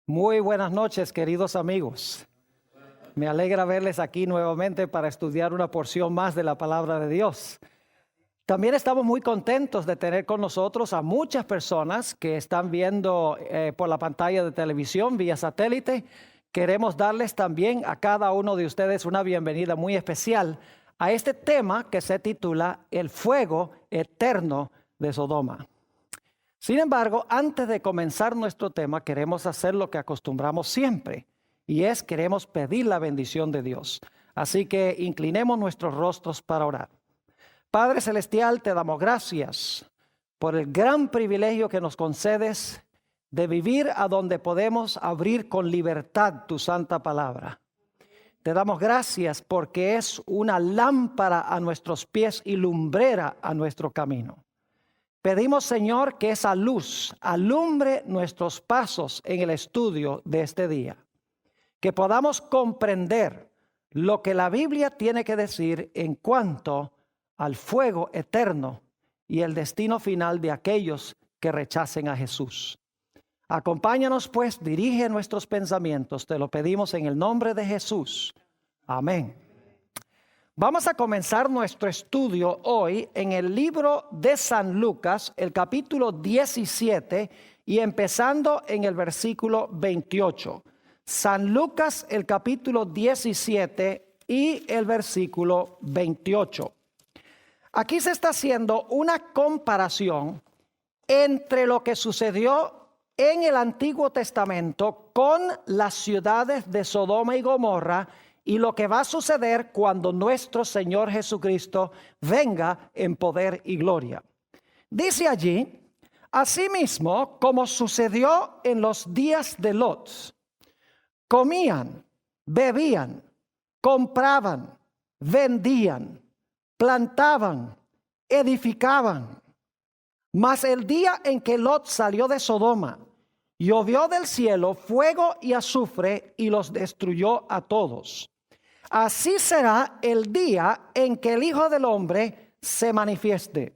Muy buenas noches, queridos amigos. Me alegra verles aquí nuevamente para estudiar una porción más de la palabra de Dios. También estamos muy contentos de tener con nosotros a muchas personas que están viendo por la pantalla de televisión vía satélite. Queremos darles también a cada uno de ustedes una bienvenida muy especial a este tema que se titula El fuego eterno de Sodoma. Sin embargo, antes de comenzar nuestro tema, queremos hacer lo que acostumbramos siempre, y queremos pedir la bendición de Dios. Así que inclinemos nuestros rostros para orar. Padre Celestial, te damos gracias por el gran privilegio que nos concedes de vivir a donde podemos abrir con libertad tu santa palabra. Te damos gracias porque es una lámpara a nuestros pies y lumbrera a nuestro camino. Pedimos, Señor, que esa luz alumbre nuestros pasos en el estudio de este día. Que podamos comprender lo que la Biblia tiene que decir en cuanto al fuego eterno y el destino final de aquellos que rechacen a Jesús. Acompáñanos, pues, dirige nuestros pensamientos. Te lo pedimos en el nombre de Jesús. Amén. Vamos a comenzar nuestro estudio hoy en el libro de San Lucas, el capítulo 17 y empezando en el versículo 28. San Lucas, el capítulo 17 y el versículo 28. Aquí se está haciendo una comparación entre lo que sucedió en el Antiguo Testamento con las ciudades de Sodoma y Gomorra y lo que va a suceder cuando nuestro Señor Jesucristo venga en poder y gloria. Dice allí, asimismo, como sucedió en los días de Lot, comían, bebían, compraban, vendían, plantaban, edificaban. Mas el día en que Lot salió de Sodoma, llovió del cielo fuego y azufre y los destruyó a todos. Así será el día en que el Hijo del Hombre se manifieste.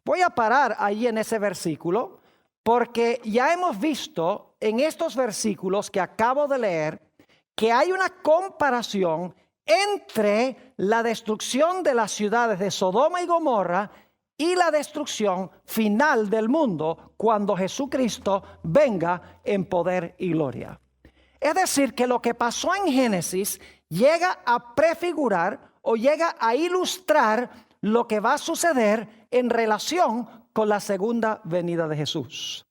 Voy a parar ahí en ese versículo porque ya hemos visto en estos versículos que acabo de leer que hay una comparación entre la destrucción de las ciudades de Sodoma y Gomorra y la destrucción final del mundo cuando Jesucristo venga en poder y gloria. Es decir, que lo que pasó en Génesis llega a prefigurar o llega a ilustrar lo que va a suceder en relación con la segunda venida de Jesús.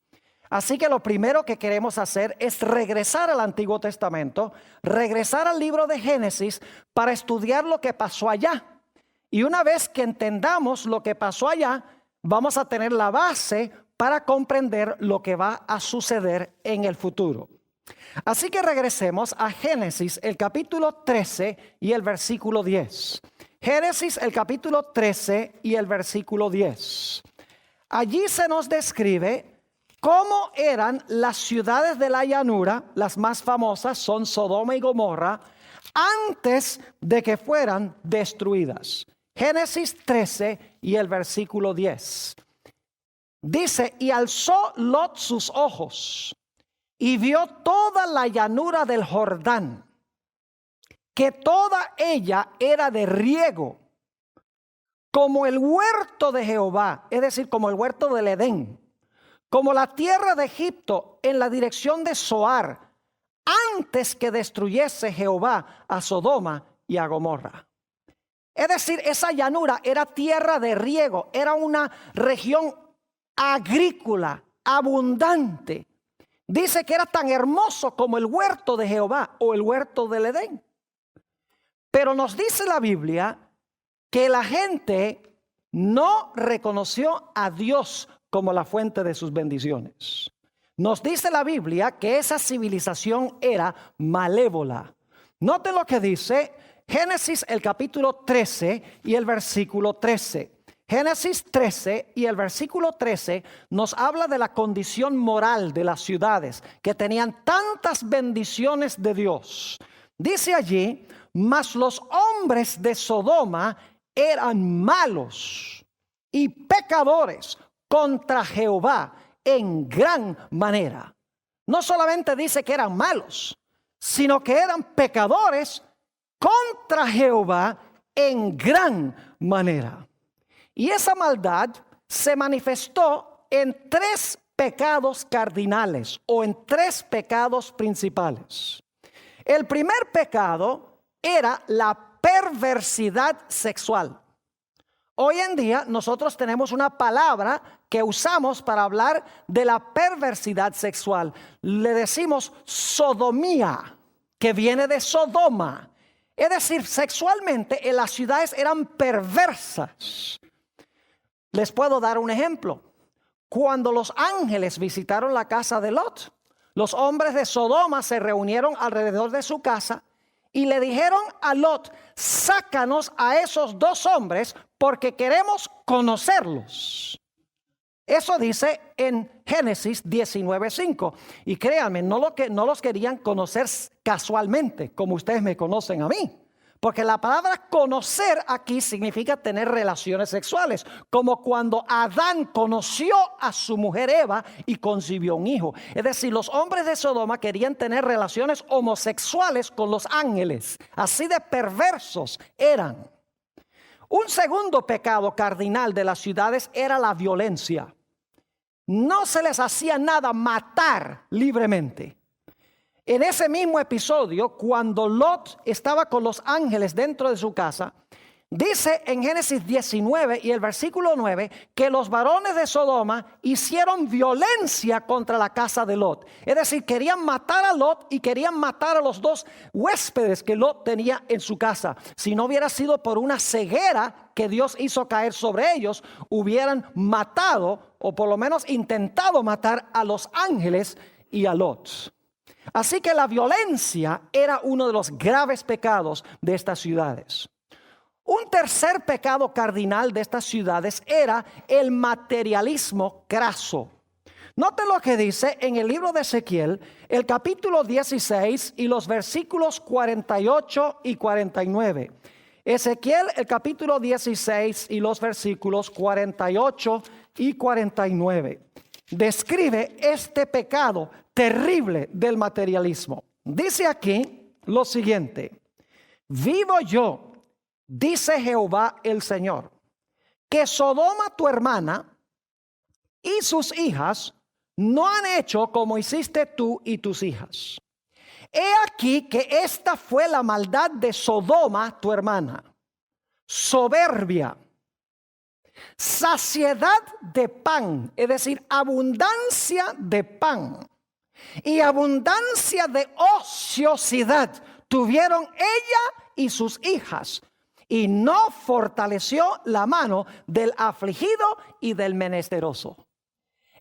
Así que lo primero que queremos hacer es regresar al Antiguo Testamento, regresar al libro de Génesis para estudiar lo que pasó allá. Y una vez que entendamos lo que pasó allá, vamos a tener la base para comprender lo que va a suceder en el futuro. Así que regresemos a Génesis, el capítulo 13 y el versículo 10. Génesis, el capítulo 13 y el versículo 10. Allí se nos describe cómo eran las ciudades de la llanura. Las más famosas son Sodoma y Gomorra, antes de que fueran destruidas. Génesis 13 y el versículo 10. Dice, y alzó Lot sus ojos y vio toda la llanura del Jordán, que toda ella era de riego, como el huerto de Jehová, es decir, como el huerto del Edén, como la tierra de Egipto en la dirección de Zoar, antes que destruyese Jehová a Sodoma y a Gomorra. Es decir, esa llanura era tierra de riego, era una región agrícola, abundante. Dice que era tan hermoso como el huerto de Jehová o el huerto del Edén. Pero nos dice la Biblia que la gente no reconoció a Dios como la fuente de sus bendiciones. Nos dice la Biblia que esa civilización era malévola. Noten lo que dice Génesis, el capítulo 13 y el versículo 13. Génesis 13 y el versículo 13 nos habla de la condición moral de las ciudades que tenían tantas bendiciones de Dios. Dice allí, mas los hombres de Sodoma eran malos y pecadores contra Jehová en gran manera. No solamente dice que eran malos, sino que eran pecadores contra Jehová en gran manera. Y esa maldad se manifestó en 3 pecados cardinales o en 3 pecados principales. El primer pecado era la perversidad sexual. Hoy en día nosotros tenemos una palabra que usamos para hablar de la perversidad sexual. Le decimos sodomía, que viene de Sodoma. Es decir, sexualmente en las ciudades eran perversas. Les puedo dar un ejemplo. Cuando los ángeles visitaron la casa de Lot, los hombres de Sodoma se reunieron alrededor de su casa y le dijeron a Lot: sácanos a esos 2 hombres porque queremos conocerlos. Eso dice en Génesis 19:5. Y créanme, no los querían conocer casualmente, como ustedes me conocen a mí. Porque la palabra conocer aquí significa tener relaciones sexuales, como cuando Adán conoció a su mujer Eva y concibió un hijo. Es decir, los hombres de Sodoma querían tener relaciones homosexuales con los ángeles. Así de perversos eran. Un segundo pecado cardinal de las ciudades era la violencia. No se les hacía nada matar libremente. En ese mismo episodio, cuando Lot estaba con los ángeles dentro de su casa, dice en Génesis 19 y el versículo 9 que los varones de Sodoma hicieron violencia contra la casa de Lot. Es decir, querían matar a Lot y querían matar a los 2 huéspedes que Lot tenía en su casa. Si no hubiera sido por una ceguera que Dios hizo caer sobre ellos, hubieran matado o por lo menos intentado matar a los ángeles y a Lot. Así que la violencia era uno de los graves pecados de estas ciudades. Un tercer pecado cardinal de estas ciudades era el materialismo craso. Noten lo que dice en el libro de Ezequiel, el capítulo 16 y los versículos 48 y 49. Ezequiel, el capítulo 16 y los versículos 48 y 49. Describe este pecado terrible del materialismo. Dice aquí lo siguiente: vivo yo, dice Jehová el Señor, que Sodoma tu hermana y sus hijas no han hecho como hiciste tú y tus hijas. He aquí que esta fue la maldad de Sodoma tu hermana: soberbia, saciedad de pan, es decir, abundancia de pan y abundancia de ociosidad tuvieron ella y sus hijas, y no fortaleció la mano del afligido y del menesteroso.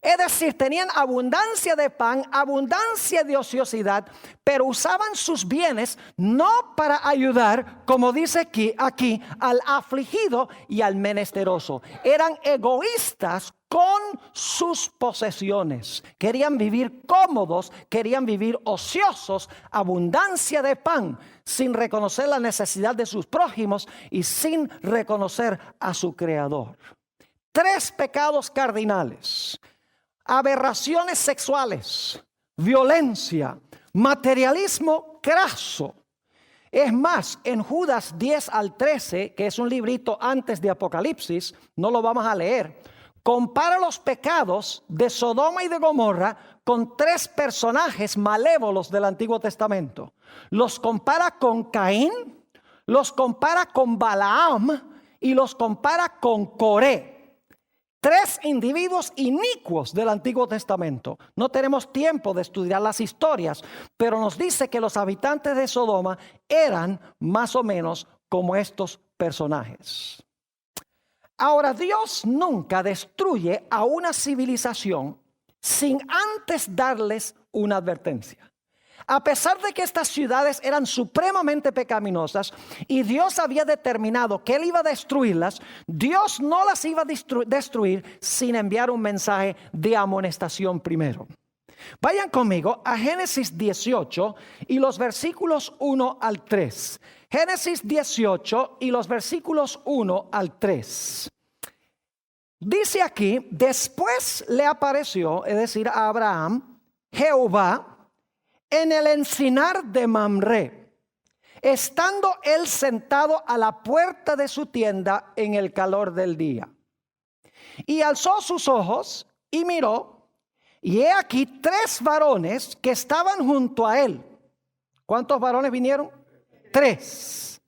Es decir, tenían abundancia de pan, abundancia de ociosidad, pero usaban sus bienes no para ayudar, como dice aquí al afligido y al menesteroso. Eran egoístas con sus posesiones. Querían vivir cómodos, querían vivir ociosos, abundancia de pan, sin reconocer la necesidad de sus prójimos y sin reconocer a su Creador. 3 pecados cardinales: aberraciones sexuales, violencia, materialismo craso. Es más, en Judas 10 al 13, que es un librito antes de Apocalipsis, no lo vamos a leer, compara los pecados de Sodoma y de Gomorra con 3 personajes malévolos del Antiguo Testamento. Los compara con Caín, los compara con Balaam y los compara con Coré. 3 individuos inicuos del Antiguo Testamento. No tenemos tiempo de estudiar las historias, pero nos dice que los habitantes de Sodoma eran más o menos como estos personajes. Ahora, Dios nunca destruye a una civilización sin antes darles una advertencia. A pesar de que estas ciudades eran supremamente pecaminosas y Dios había determinado que Él iba a destruirlas, Dios no las iba a destruir sin enviar un mensaje de amonestación primero. Vayan conmigo a Génesis 18 y los versículos 1 al 3. Génesis 18 y los versículos 1 al 3. Dice aquí: después le apareció, es decir, a Abraham, Jehová en el encinar de Mamre, estando él sentado a la puerta de su tienda en el calor del día. Y alzó sus ojos y miró, y he aquí 3 varones que estaban junto a él. ¿Cuántos varones vinieron? 3.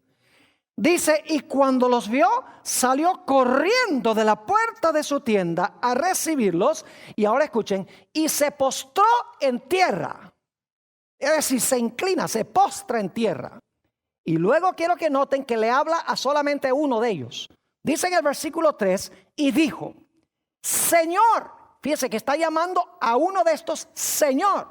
Dice, y cuando los vio, salió corriendo de la puerta de su tienda a recibirlos. Y ahora escuchen, y se postró en tierra. Es decir, se inclina, se postra en tierra. Y luego quiero que noten que le habla a solamente uno de ellos. Dice en el versículo 3, y dijo, Señor, fíjese que está llamando a uno de estos Señor.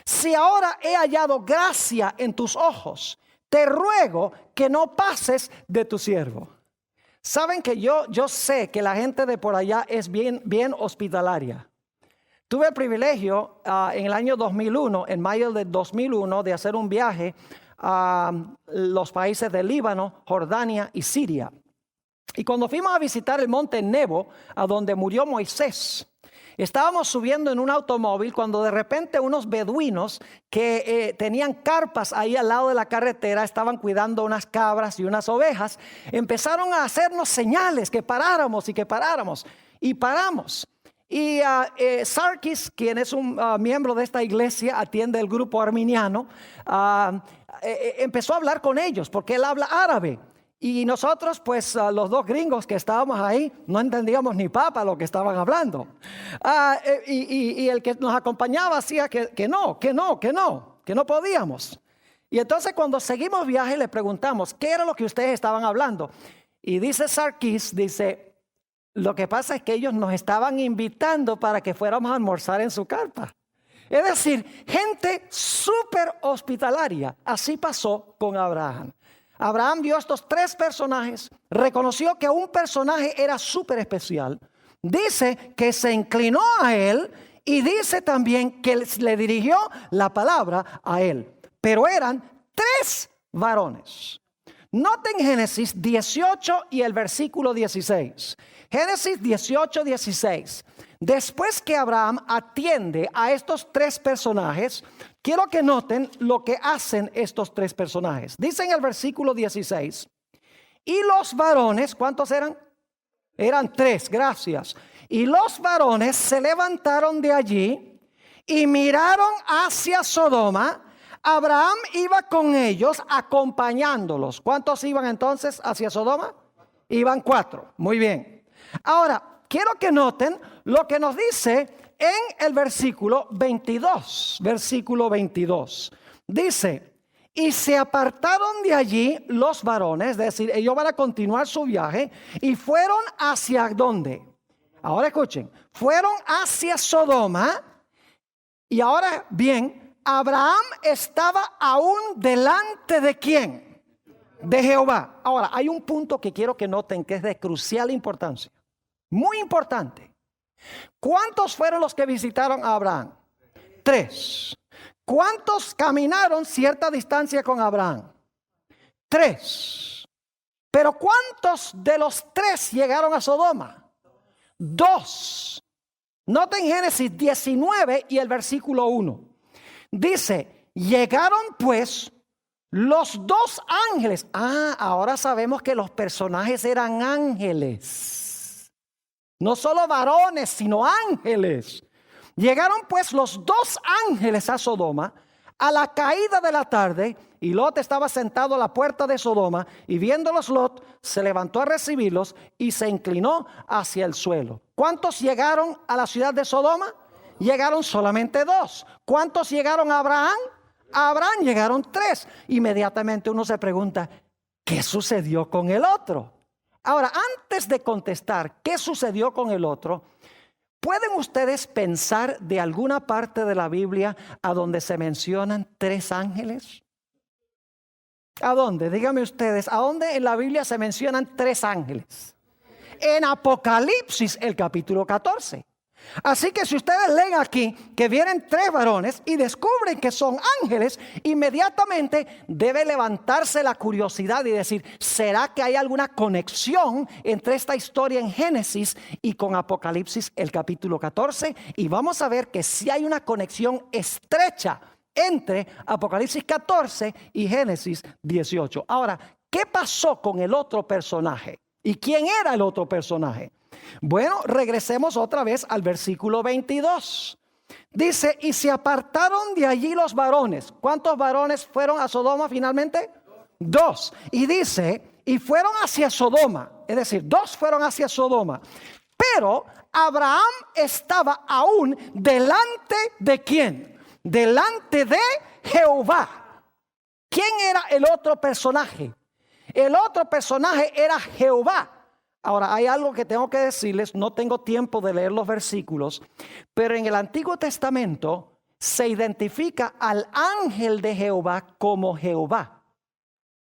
Si ahora he hallado gracia en tus ojos, te ruego que no pases de tu siervo. Saben que yo sé que la gente de por allá es bien hospitalaria. Tuve el privilegio en el año 2001, en mayo de 2001, de hacer un viaje a los países de Líbano, Jordania y Siria. Y cuando fuimos a visitar el monte Nebo, a donde murió Moisés, estábamos subiendo en un automóvil cuando de repente unos beduinos que tenían carpas ahí al lado de la carretera, estaban cuidando unas cabras y unas ovejas, empezaron a hacernos señales que paráramos y que paráramos. Y paramos. Y Sarkis, quien es un miembro de esta iglesia, atiende el grupo arminiano, empezó a hablar con ellos porque él habla árabe. Y nosotros, pues los 2 gringos que estábamos ahí, no entendíamos ni papa lo que estaban hablando. Y el que nos acompañaba decía que no podíamos. Y entonces cuando seguimos viaje le preguntamos, ¿qué era lo que ustedes estaban hablando? Y dice Sarkis, dice, lo que pasa es que ellos nos estaban invitando para que fuéramos a almorzar en su carpa. Es decir, gente súper hospitalaria. Así pasó con Abraham. Abraham vio a estos 3 personajes, reconoció que un personaje era súper especial. Dice que se inclinó a él y dice también que le dirigió la palabra a él. Pero eran 3 varones. Noten Génesis 18 y el versículo 16. Génesis 18, 16. Después que Abraham atiende a estos 3 personajes, quiero que noten lo que hacen estos 3 personajes. Dice en el versículo 16, y los varones, ¿cuántos eran? Eran 3, gracias. Y los varones se levantaron de allí y miraron hacia Sodoma. Abraham iba con ellos acompañándolos. ¿Cuántos iban entonces hacia Sodoma? Iban 4, muy bien. Ahora, quiero que noten lo que nos dice en el versículo 22. Versículo 22. Dice, y se apartaron de allí los varones, es decir, ellos van a continuar su viaje, y fueron hacia ¿dónde? Ahora escuchen, fueron hacia Sodoma, y ahora bien, Abraham estaba aún delante de ¿quién? De Jehová. Ahora, hay un punto que quiero que noten que es de crucial importancia. Muy importante. ¿Cuántos fueron los que visitaron a Abraham? 3. ¿Cuántos caminaron cierta distancia con Abraham? 3. Pero ¿cuántos de los 3 llegaron a Sodoma? 2. Noten Génesis 19 y el versículo 1. Dice, llegaron pues los 2 ángeles. Ahora sabemos que los personajes eran ángeles. No solo varones, sino ángeles. Llegaron pues los 2 ángeles a Sodoma a la caída de la tarde, y Lot estaba sentado a la puerta de Sodoma, y viéndolos Lot se levantó a recibirlos y se inclinó hacia el suelo. ¿Cuántos llegaron a la ciudad de Sodoma? Llegaron solamente 2. ¿Cuántos llegaron a Abraham? A Abraham llegaron 3. Inmediatamente uno se pregunta, ¿qué sucedió con el otro? Ahora, antes de contestar qué sucedió con el otro, ¿pueden ustedes pensar de alguna parte de la Biblia a donde se mencionan 3 ángeles? ¿A dónde? Díganme ustedes, ¿a dónde en la Biblia se mencionan 3 ángeles? En Apocalipsis, el capítulo 14. Así que si ustedes leen aquí que vienen 3 varones y descubren que son ángeles, inmediatamente debe levantarse la curiosidad y decir, ¿será que hay alguna conexión entre esta historia en Génesis y con Apocalipsis el capítulo 14? Y vamos a ver que sí hay una conexión estrecha entre Apocalipsis 14 y Génesis 18. Ahora, ¿qué pasó con el otro personaje? ¿Y quién era el otro personaje? Bueno, regresemos otra vez al versículo 22. Dice, y se apartaron de allí los varones. ¿Cuántos varones fueron a Sodoma finalmente? 2. Y dice, y fueron hacia Sodoma. Es decir, 2 fueron hacia Sodoma. Pero Abraham estaba aún delante de ¿quién? Delante de Jehová. ¿Quién era el otro personaje? El otro personaje era Jehová. Ahora, hay algo que tengo que decirles, no tengo tiempo de leer los versículos, pero en el Antiguo Testamento se identifica al ángel de Jehová como Jehová.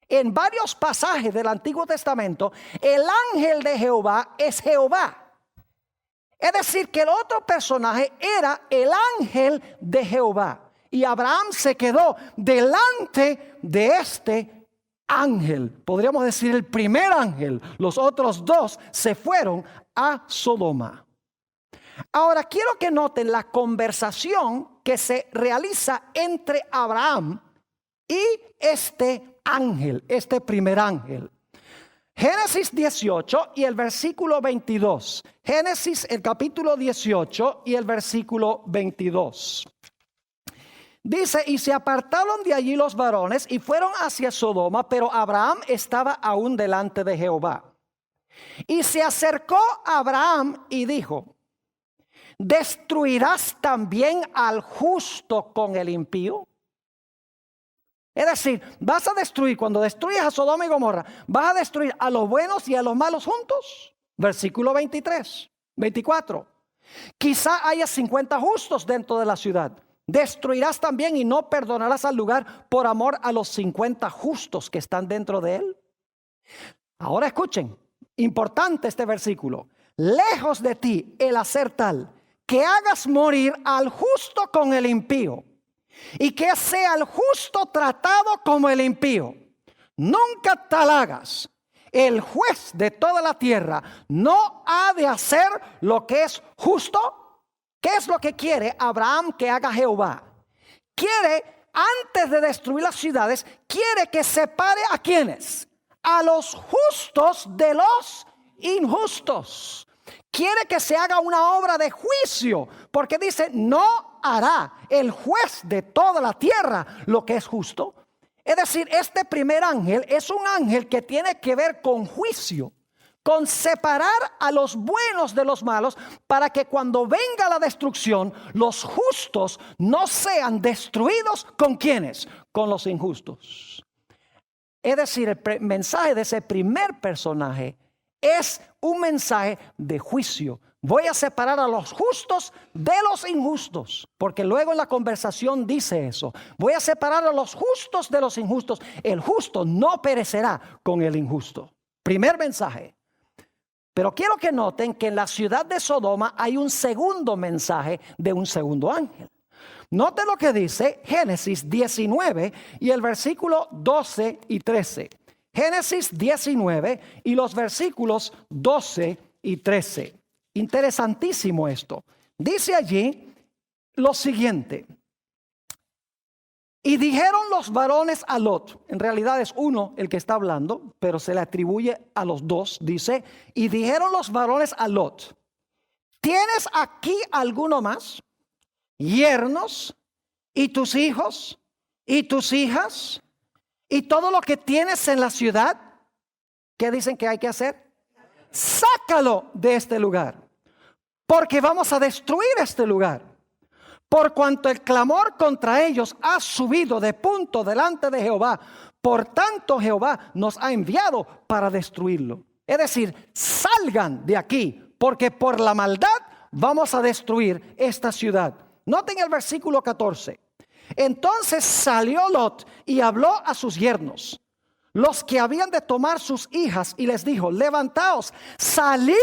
En varios pasajes del Antiguo Testamento, el ángel de Jehová es Jehová. Es decir, que el otro personaje era el ángel de Jehová. Y Abraham se quedó delante de este ángel, podríamos decir el primer ángel. Los otros 2 se fueron a Sodoma. Ahora quiero que noten la conversación que se realiza entre Abraham y este ángel, este primer ángel. Génesis 18 y el versículo 22. Génesis el capítulo 18 y el versículo 22. Dice, y se apartaron de allí los varones y fueron hacia Sodoma, pero Abraham estaba aún delante de Jehová. Y se acercó a Abraham y dijo, ¿destruirás también al justo con el impío? Es decir, vas a destruir, cuando destruyas a Sodoma y Gomorra, vas a destruir a los buenos y a los malos juntos. Versículo 24. Quizá haya 50 justos dentro de la ciudad. Destruirás también y no perdonarás al lugar por amor a los 50 justos que están dentro de él. Ahora escuchen, importante este versículo. Lejos de ti el hacer tal que hagas morir al justo con el impío, y que sea el justo tratado como el impío. Nunca tal hagas. El juez de toda la tierra no ha de hacer lo que es justo. ¿Qué es lo que quiere Abraham que haga Jehová? Quiere, antes de destruir las ciudades, quiere que separe a quienes, a los justos de los injustos. Quiere que se haga una obra de juicio, porque dice, no hará el juez de toda la tierra lo que es justo. Es decir, este primer ángel es un ángel que tiene que ver con juicio, con separar a los buenos de los malos, para que cuando venga la destrucción, los justos no sean destruidos. ¿Con quiénes? Con los injustos. Es decir, el mensaje de ese primer personaje es un mensaje de juicio. Voy a separar a los justos de los injustos, porque luego en la conversación dice eso. Voy a separar a los justos de los injustos. El justo no perecerá con el injusto. Primer mensaje. Pero quiero que noten que en la ciudad de Sodoma hay un segundo mensaje de un segundo ángel. Noten lo que dice Génesis 19 y el versículo 12 y 13. Génesis 19 y los versículos 12 y 13. Interesantísimo esto. Dice allí lo siguiente. Y dijeron los varones a Lot, en realidad es uno el que está hablando, pero se le atribuye a los 2, dice, y dijeron los varones a Lot, ¿tienes aquí alguno más? Yernos, y tus hijos, y tus hijas, y todo lo que tienes en la ciudad. ¿Qué dicen que hay que hacer? Sácalo de este lugar, porque vamos a destruir este lugar. Por cuanto el clamor contra ellos ha subido de punto delante de Jehová, por tanto Jehová nos ha enviado para destruirlo. Es decir, salgan de aquí, porque por la maldad vamos a destruir esta ciudad. Noten el versículo 14. Entonces salió Lot y habló a sus yernos, los que habían de tomar sus hijas, y les dijo, levantaos, salid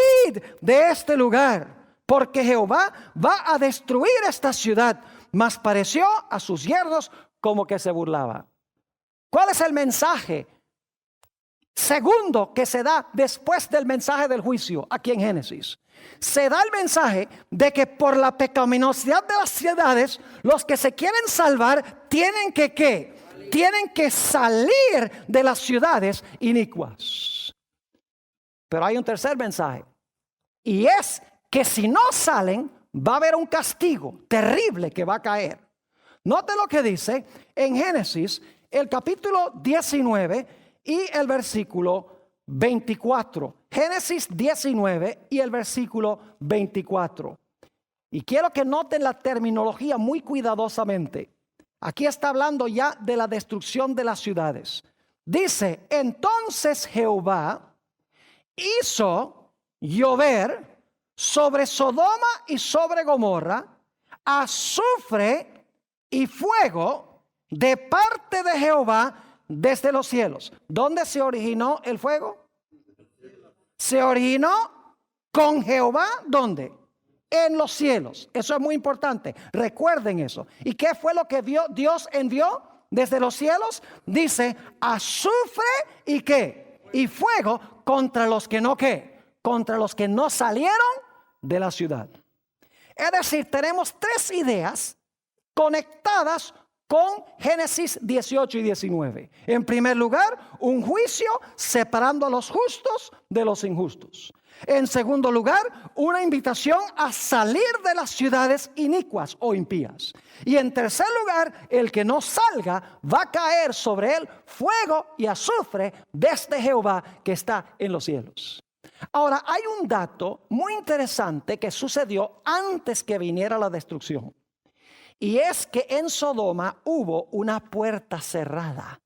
de este lugar, porque Jehová va a destruir esta ciudad. Mas pareció a sus yernos como que se burlaba. ¿Cuál es el mensaje segundo que se da después del mensaje del juicio aquí en Génesis? Se da el mensaje de que por la pecaminosidad de las ciudades, los que se quieren salvar tienen que ¿qué? Tienen que salir de las ciudades inicuas. Pero hay un tercer mensaje, y es que si no salen, va a haber un castigo terrible que va a caer. Note lo que dice en Génesis, el capítulo 19 y el versículo 24. Génesis 19 y el versículo 24. Y quiero que noten la terminología muy cuidadosamente. Aquí está hablando ya de la destrucción de las ciudades. Dice, entonces Jehová hizo llover sobre Sodoma y sobre Gomorra azufre y fuego de parte de Jehová desde los cielos. ¿Dónde se originó el fuego? Se originó con Jehová, ¿dónde? En los cielos. Eso es muy importante. Recuerden eso. ¿Y qué fue lo que Dios envió desde los cielos? Dice, azufre y ¿qué? Y fuego contra los que no ¿qué? Contra los que no salieron de la ciudad. Es decir, tenemos tres ideas conectadas con Génesis 18 y 19. En primer lugar, un juicio separando a los justos de los injustos. En segundo lugar, una invitación a salir de las ciudades inicuas o impías. Y en tercer lugar, el que no salga va a caer sobre él fuego y azufre desde Jehová que está en los cielos. Ahora, hay un dato muy interesante que sucedió antes que viniera la destrucción. Y es que en Sodoma hubo una puerta cerrada.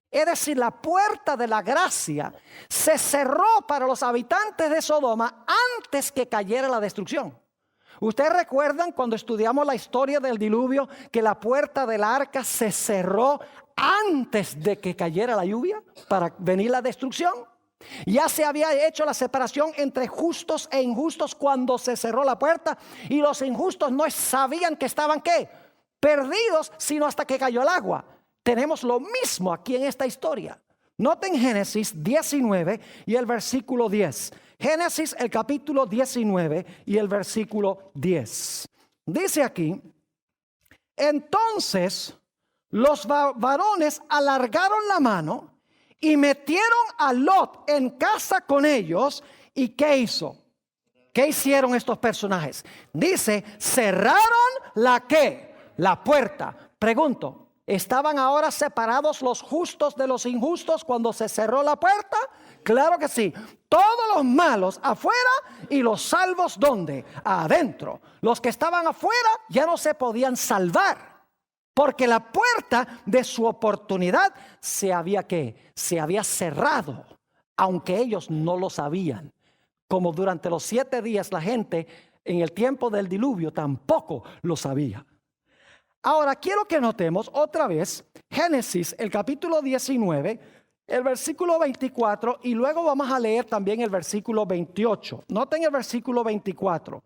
Es decir, la puerta de la gracia se cerró para los habitantes de Sodoma antes que cayera la destrucción. ¿Ustedes recuerdan cuando estudiamos la historia del diluvio que la puerta del arca se cerró antes de que cayera la lluvia para venir la destrucción? Ya se había hecho la separación entre justos e injustos cuando se cerró la puerta, y los injustos no sabían que estaban ¿qué? Perdidos, sino hasta que cayó el agua. Tenemos lo mismo aquí en esta historia. Noten Génesis 19 y el versículo 10. Génesis el capítulo 19 y el versículo 10. Dice aquí, entonces los varones alargaron la mano y metieron a Lot en casa con ellos. ¿Y qué hizo? ¿Qué hicieron estos personajes? Dice, cerraron la ¿qué? La puerta. Pregunto, ¿estaban ahora separados los justos de los injustos cuando se cerró la puerta? Claro que sí. Todos los malos afuera y los salvos ¿dónde? Adentro. Los que estaban afuera ya no se podían salvar, porque la puerta de su oportunidad se había ¿qué? Se había cerrado, aunque ellos no lo sabían. Como durante los 7 días la gente en el tiempo del diluvio tampoco lo sabía. Ahora quiero que notemos otra vez Génesis, el capítulo 19, el versículo 24, y luego vamos a leer también el versículo 28. Noten el versículo 24.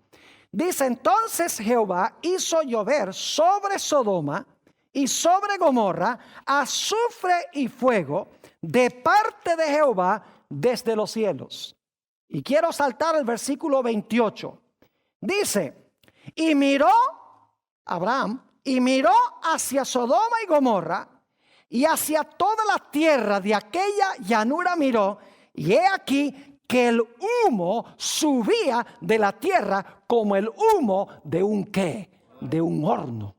Dice, entonces Jehová hizo llover sobre Sodoma y sobre Gomorra azufre y fuego de parte de Jehová desde los cielos. Y quiero saltar el versículo 28. Dice, y miró Abraham, y miró hacia Sodoma y Gomorra, y hacia toda la tierra de aquella llanura miró, y he aquí que el humo subía de la tierra como el humo de un ¿qué? De un horno.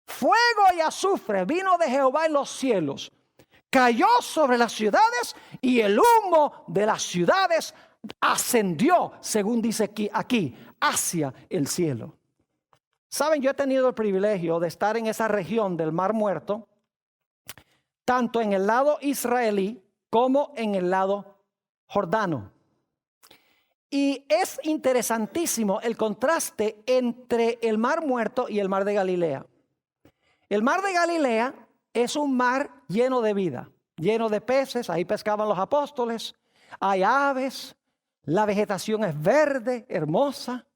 Fuego y azufre vino de Jehová en los cielos, cayó sobre las ciudades, y el humo de las ciudades ascendió, según dice aquí, hacia el cielo. Saben, yo he tenido el privilegio de estar en esa región del Mar Muerto, tanto en el lado israelí como en el lado jordano. Y es interesantísimo el contraste entre el Mar Muerto y el Mar de Galilea. El Mar de Galilea es un mar lleno de vida, lleno de peces, ahí pescaban los apóstoles, hay aves, La vegetación es verde, hermosa.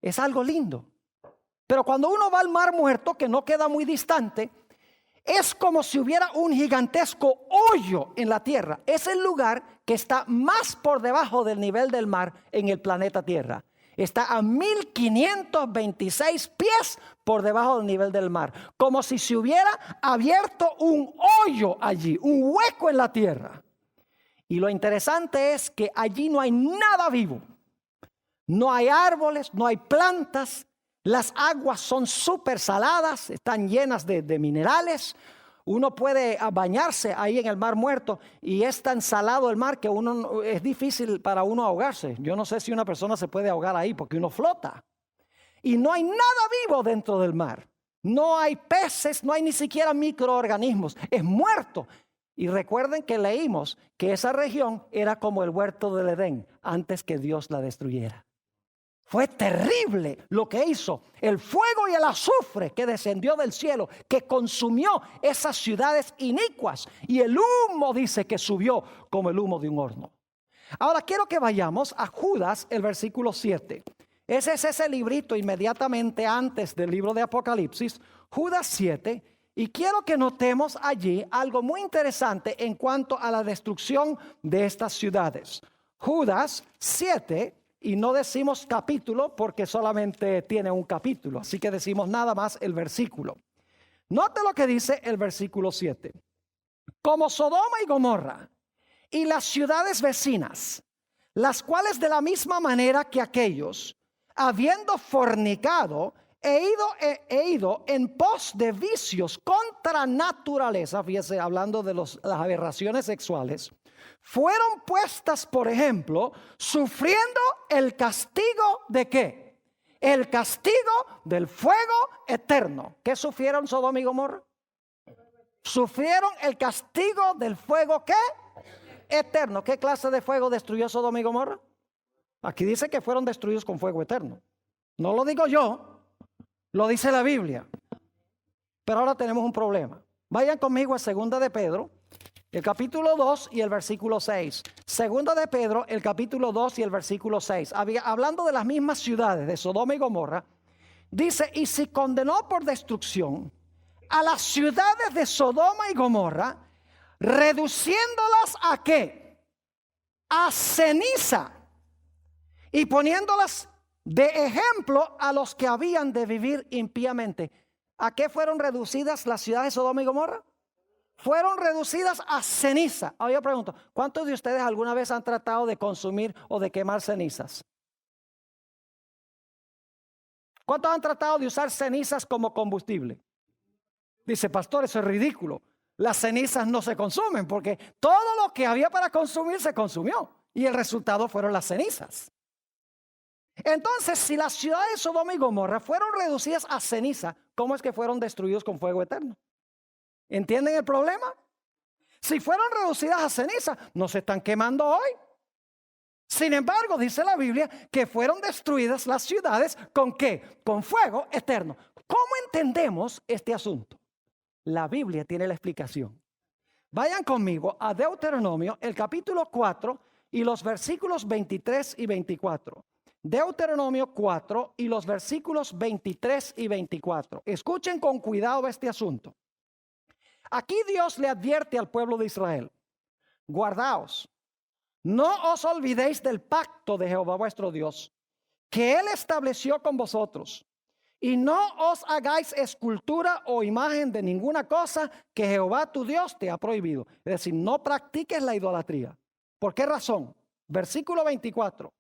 Es algo lindo. Pero cuando uno va al Mar Muerto, que no queda muy distante, es como si hubiera un gigantesco hoyo en la tierra. Es el lugar que está más por debajo del nivel del mar en el planeta Tierra. Está a 1526 pies por debajo del nivel del mar. Como si se hubiera abierto un hoyo allí, un hueco en la tierra. Y lo interesante es que allí no hay nada vivo. No hay árboles, no hay plantas. Las aguas son súper saladas, están llenas de minerales. Uno puede bañarse ahí en el Mar Muerto y es tan salado el mar que es difícil para uno ahogarse. Yo no sé si una persona se puede ahogar ahí porque uno flota. Y no hay nada vivo dentro del mar. No hay peces, no hay ni siquiera microorganismos. Es muerto. Y recuerden que leímos que esa región era como el huerto del Edén antes que Dios la destruyera. Fue terrible lo que hizo el fuego y el azufre que descendió del cielo, que consumió esas ciudades inicuas. Y el humo dice que subió como el humo de un horno. Ahora quiero que vayamos a Judas, el versículo 7. Ese es ese librito inmediatamente antes del libro de Apocalipsis, Judas 7. Y quiero que notemos allí algo muy interesante en cuanto a la destrucción de estas ciudades. Judas 7. Y no decimos capítulo porque solamente tiene un capítulo. Así que decimos nada más el versículo. Note lo que dice el versículo 7. Como Sodoma y Gomorra y las ciudades vecinas, las cuales de la misma manera que aquellos, habiendo fornicado, he ido en pos de vicios contra naturaleza, fíjese, hablando de las aberraciones sexuales, fueron puestas, por ejemplo, sufriendo el castigo ¿de qué? El castigo del fuego eterno. ¿Qué sufrieron Sodoma y Gomorra? Sufrieron el castigo del fuego ¿qué? Eterno. ¿Qué clase de fuego destruyó Sodoma y Gomorra? Aquí dice que fueron destruidos con fuego eterno. No lo digo yo, lo dice la Biblia. Pero ahora tenemos un problema. Vayan conmigo a 2 de Pedro, el capítulo 2 y el versículo 6. 2 de Pedro, el capítulo 2 y el versículo 6. Hablando de las mismas ciudades de Sodoma y Gomorra, dice: y si condenó por destrucción a las ciudades de Sodoma y Gomorra, reduciéndolas ¿a qué? A ceniza, y poniéndolas de ejemplo a los que habían de vivir impíamente. ¿A qué fueron reducidas las ciudades de Sodoma y Gomorra? Fueron reducidas a ceniza. Ahora yo pregunto, ¿cuántos de ustedes alguna vez han tratado de consumir o de quemar cenizas? ¿Cuántos han tratado de usar cenizas como combustible? Dice, pastor, eso es ridículo. Las cenizas no se consumen porque todo lo que había para consumir se consumió. Y el resultado fueron las cenizas. Entonces, si las ciudades de Sodoma y Gomorra fueron reducidas a ceniza, ¿cómo es que fueron destruidos con fuego eterno? ¿Entienden el problema? Si fueron reducidas a ceniza, no se están quemando hoy. Sin embargo, dice la Biblia que fueron destruidas las ciudades ¿con qué? Con fuego eterno. ¿Cómo entendemos este asunto? La Biblia tiene la explicación. Vayan conmigo a Deuteronomio, el capítulo 4 y los versículos 23 y 24. Deuteronomio 4 y los versículos 23 y 24. Escuchen con cuidado este asunto. Aquí Dios le advierte al pueblo de Israel: guardaos, no os olvidéis del pacto de Jehová vuestro Dios, que Él estableció con vosotros, y no os hagáis escultura o imagen de ninguna cosa que Jehová tu Dios te ha prohibido. Es decir, no practiques la idolatría. ¿Por qué razón? Versículo 24.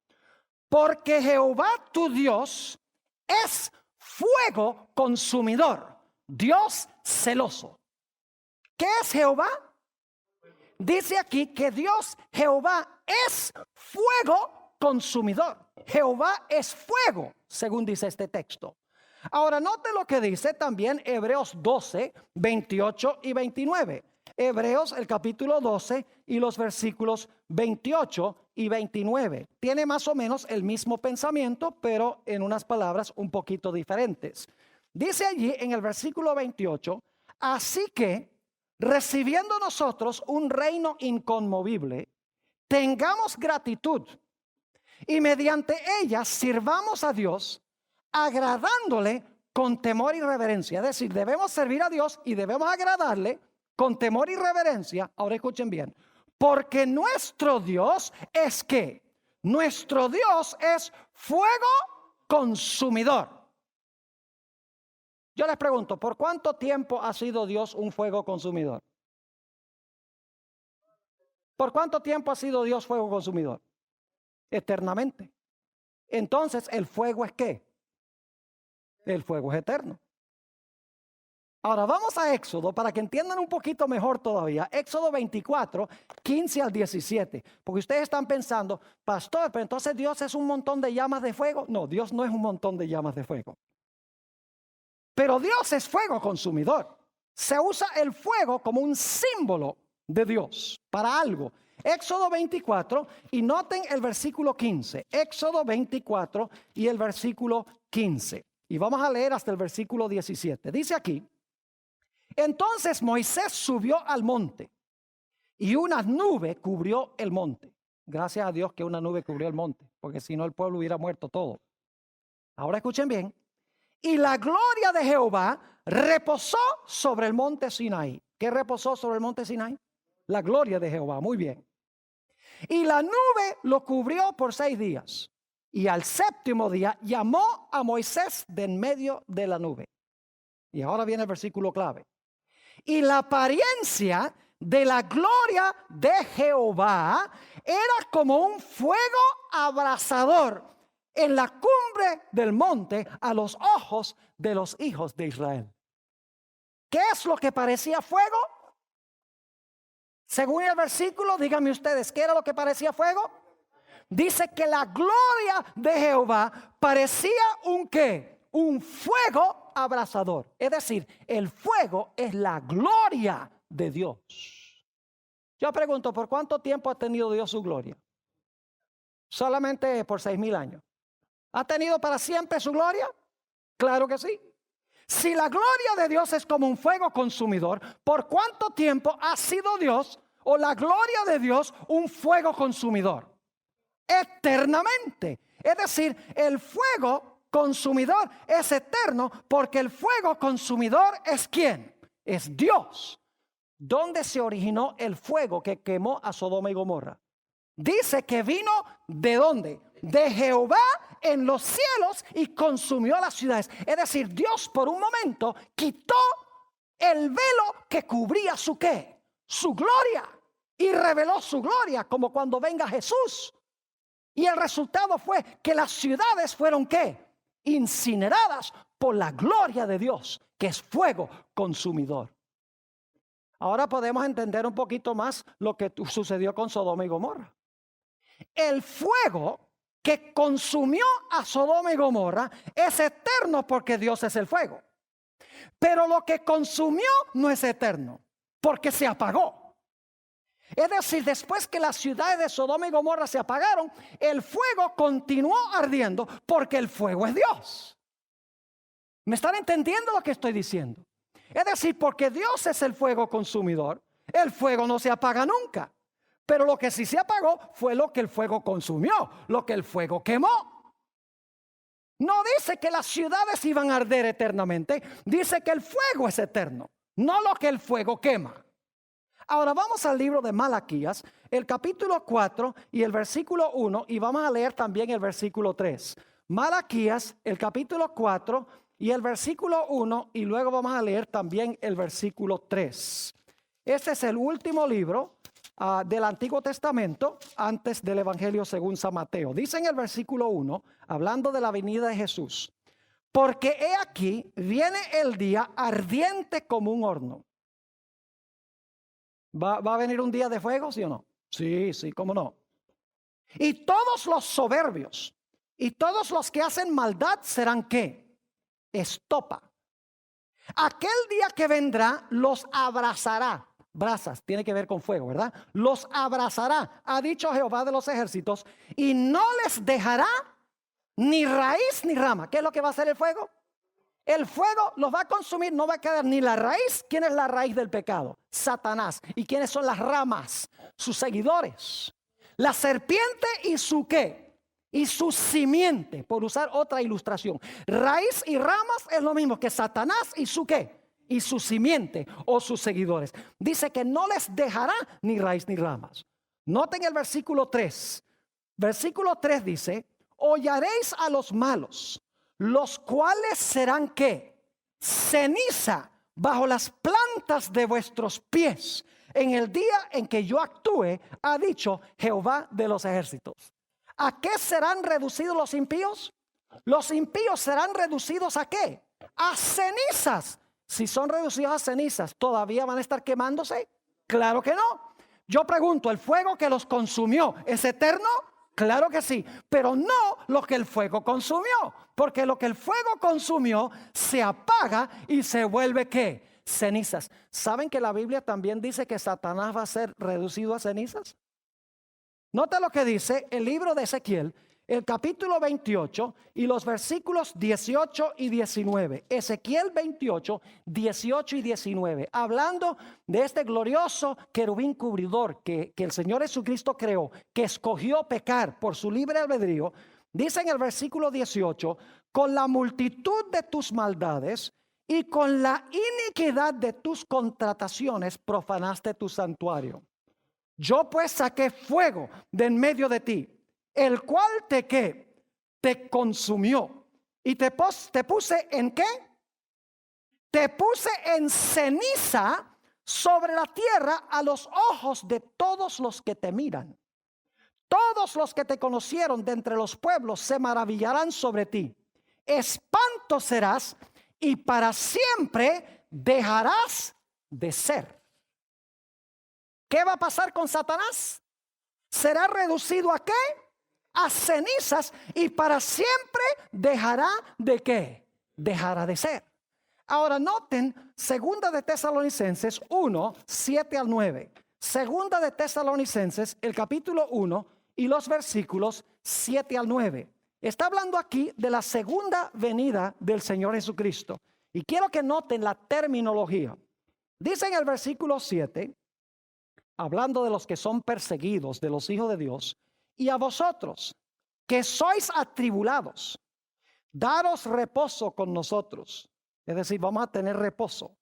Porque Jehová tu Dios es fuego consumidor, Dios celoso. ¿Qué es Jehová? Dice aquí que Dios, Jehová, es fuego consumidor. Jehová es fuego, según dice este texto. Ahora note lo que dice también Hebreos 12, 28 y 29. Hebreos, el capítulo 12 y los versículos 28 y 29. Tiene más o menos el mismo pensamiento, pero en unas palabras un poquito diferentes. Dice allí en el versículo 28, así que, recibiendo nosotros un reino inconmovible, tengamos gratitud, y mediante ellas sirvamos a Dios, agradándole con temor y reverencia. Es decir, debemos servir a Dios y debemos agradarle con temor y reverencia. Ahora escuchen bien. Porque nuestro Dios es ¿qué? Nuestro Dios es fuego consumidor. Yo les pregunto, ¿por cuánto tiempo ha sido Dios un fuego consumidor? ¿Por cuánto tiempo ha sido Dios fuego consumidor? Eternamente. Entonces, ¿el fuego es qué? El fuego es eterno. Ahora vamos a Éxodo para que entiendan un poquito mejor todavía. Éxodo 24, 15 al 17. Porque ustedes están pensando, pastor, pero entonces Dios es un montón de llamas de fuego. No, Dios no es un montón de llamas de fuego. Pero Dios es fuego consumidor. Se usa el fuego como un símbolo de Dios para algo. Éxodo 24 y noten el versículo 15. Éxodo 24 y el versículo 15. Y vamos a leer hasta el versículo 17. Dice aquí: entonces Moisés subió al monte y una nube cubrió el monte. Gracias a Dios que una nube cubrió el monte, porque si no el pueblo hubiera muerto todo. Ahora escuchen bien. Y la gloria de Jehová reposó sobre el monte Sinaí. ¿Qué reposó sobre el monte Sinaí? La gloria de Jehová, muy bien. Y la nube lo cubrió por 6 días. Y al 7º día llamó a Moisés de en medio de la nube. Y ahora viene el versículo clave. Y la apariencia de la gloria de Jehová era como un fuego abrasador en la cumbre del monte a los ojos de los hijos de Israel. ¿Qué es lo que parecía fuego? Según el versículo, díganme ustedes, ¿qué era lo que parecía fuego? Dice que la gloria de Jehová parecía un ¿qué? Un fuego abrasador. Es decir, el fuego es la gloria de Dios. Yo pregunto, ¿por cuánto tiempo ha tenido Dios su gloria? Solamente por 6,000 años. ¿Ha tenido para siempre su gloria? Claro que sí. Si la gloria de Dios es como un fuego consumidor, ¿por cuánto tiempo ha sido Dios o la gloria de Dios un fuego consumidor? Eternamente. Es decir, el fuego consumidor es eterno porque el fuego consumidor es ¿quién? Es Dios. ¿Dónde se originó el fuego que quemó a Sodoma y Gomorra? Dice que vino ¿de dónde? De Jehová en los cielos y consumió las ciudades. Es decir, Dios por un momento quitó el velo que cubría su ¿qué? Su gloria. Y reveló su gloria como cuando venga Jesús. Y el resultado fue que las ciudades fueron ¿qué? Incineradas por la gloria de Dios, que es fuego consumidor. Ahora podemos entender un poquito más lo que sucedió con Sodoma y Gomorra. El fuego que consumió a Sodoma y Gomorra es eterno porque Dios es el fuego. Pero lo que consumió no es eterno porque se apagó. Es decir, después que las ciudades de Sodoma y Gomorra se apagaron, el fuego continuó ardiendo porque el fuego es Dios. ¿Me están entendiendo lo que estoy diciendo? Es decir, porque Dios es el fuego consumidor, el fuego no se apaga nunca. Pero lo que sí se apagó fue lo que el fuego consumió, lo que el fuego quemó. No dice que las ciudades iban a arder eternamente, dice que el fuego es eterno, no lo que el fuego quema. Ahora vamos al libro de Malaquías, el capítulo 4 y el versículo 1, y vamos a leer también el versículo 3. Malaquías, el capítulo 4 y el versículo 1, y luego vamos a leer también el versículo 3. Este es el último libro del Antiguo Testamento antes del Evangelio según San Mateo. Dice en el versículo 1, hablando de la venida de Jesús: porque he aquí, viene el día ardiente como un horno. ¿Va a venir un día de fuego, sí o no? Sí, cómo no. Y todos los soberbios y todos los que hacen maldad serán ¿qué? Estopa. Aquel día que vendrá los abrazará. Brasas, tiene que ver con fuego, ¿verdad? Los abrazará, ha dicho Jehová de los ejércitos, y no les dejará ni raíz ni rama. ¿Qué es lo que va a hacer el fuego? El fuego los va a consumir, no va a quedar ni la raíz. ¿Quién es la raíz del pecado? Satanás. ¿Y quiénes son las ramas? Sus seguidores. La serpiente y su ¿qué? y su simiente, por usar otra ilustración. Raíz y ramas es lo mismo que Satanás y su ¿qué? Y su simiente o sus seguidores. Dice que no les dejará ni raíz ni ramas. Noten el versículo 3. Versículo 3 dice: hollaréis a los malos, los cuales serán ¿qué? Ceniza bajo las plantas de vuestros pies en el día en que yo actúe, ha dicho Jehová de los ejércitos. ¿A qué serán reducidos los impíos? Los impíos serán reducidos ¿a qué? A cenizas. Si son reducidos a cenizas, ¿todavía van a estar quemándose? Claro que no. Yo pregunto, ¿el fuego que los consumió es eterno? Claro que sí, pero no lo que el fuego consumió, porque lo que el fuego consumió se apaga y se vuelve ¿qué? Cenizas. ¿Saben que la Biblia también dice que Satanás va a ser reducido a cenizas? Nota lo que dice el libro de Ezequiel, el capítulo 28 y los versículos 18 y 19. Ezequiel 28, 18 y 19. Hablando de este glorioso querubín cubridor que el Señor Jesucristo creó, que escogió pecar por su libre albedrío. Dice en el versículo 18: con la multitud de tus maldades y con la iniquidad de tus contrataciones profanaste tu santuario. Yo pues saqué fuego de en medio de ti, el cual te ¿qué? Te consumió. ¿Y te puse en qué? Te puse en ceniza sobre la tierra a los ojos de todos los que te miran. Todos los que te conocieron de entre los pueblos se maravillarán sobre ti. Espanto serás y para siempre dejarás de ser. ¿Qué va a pasar con Satanás? Será reducido ¿a qué? A cenizas y para siempre dejará de ¿qué? Dejará de ser. Ahora noten segunda de Tesalonicenses 1, 7 al 9. Segunda de Tesalonicenses, el capítulo 1 y los versículos 7 al 9. Está hablando aquí de la segunda venida del Señor Jesucristo. Y quiero que noten la terminología. Dice en el versículo 7, hablando de los que son perseguidos, de los hijos de Dios: y a vosotros que sois atribulados, daros reposo con nosotros. Es decir, vamos a tener reposo